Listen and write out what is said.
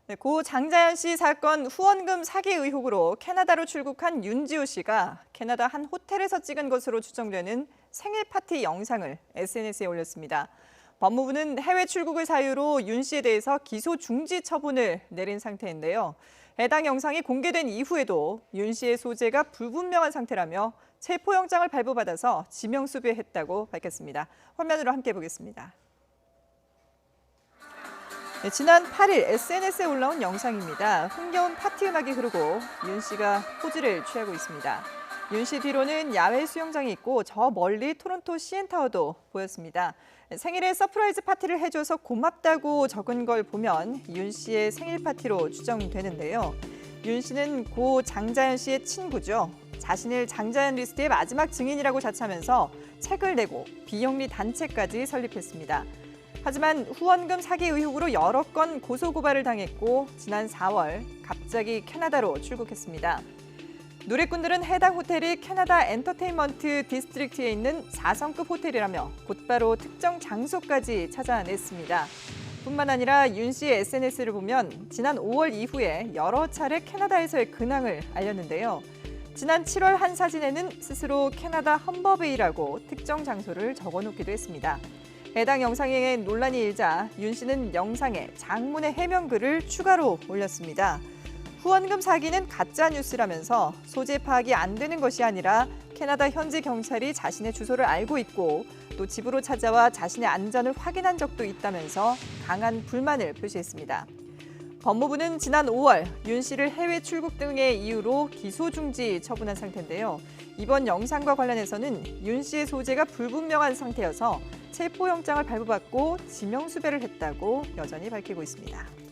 네, 고 장자연 씨 사건 후원금 사기 의혹으로 캐나다로 출국한 윤지호 씨가 캐나다 한 호텔에서 찍은 것으로 추정되는 생일 파티 영상을 SNS에 올렸습니다. 법무부는 해외 출국을 사유로 윤 씨에 대해서 기소 중지 처분을 내린 상태인데요. 해당 영상이 공개된 이후에도 윤 씨의 소재가 불분명한 상태라며 체포영장을 발부받아서 지명수배했다고 밝혔습니다. 화면으로 함께 보겠습니다. 네, 지난 8일 SNS에 올라온 영상입니다. 흥겨운 파티 음악이 흐르고 윤 씨가 포즈를 취하고 있습니다. 윤 씨 뒤로는 야외 수영장이 있고 저 멀리 토론토 CN타워도 보였습니다. 생일에 서프라이즈 파티를 해줘서 고맙다고 적은 걸 보면 윤 씨의 생일 파티로 추정되는데요. 윤 씨는 고 장자연 씨의 친구죠. 자신을 장자연 리스트의 마지막 증인이라고 자처하면서 책을 내고 비영리 단체까지 설립했습니다. 하지만 후원금 사기 의혹으로 여러 건 고소고발을 당했고 지난 4월 갑자기 캐나다로 출국했습니다. 누리꾼들은 해당 호텔이 캐나다 엔터테인먼트 디스트릭트에 있는 4성급 호텔이라며 곧바로 특정 장소까지 찾아냈습니다. 뿐만 아니라 윤 씨의 SNS를 보면 지난 5월 이후에 여러 차례 캐나다에서의 근황을 알렸는데요. 지난 7월 한 사진에는 스스로 캐나다 험버베이라고 특정 장소를 적어놓기도 했습니다. 해당 영상에 논란이 일자 윤 씨는 영상에 장문의 해명글을 추가로 올렸습니다. 후원금 사기는 가짜 뉴스라면서 소재 파악이 안 되는 것이 아니라 캐나다 현지 경찰이 자신의 주소를 알고 있고 또 집으로 찾아와 자신의 안전을 확인한 적도 있다면서 강한 불만을 표시했습니다. 법무부는 지난 5월 윤 씨를 해외 출국 등의 이유로 기소 중지 처분한 상태인데요. 이번 영상과 관련해서는 윤 씨의 소재가 불분명한 상태여서 체포영장을 발부받고 지명수배를 했다고 여전히 밝히고 있습니다.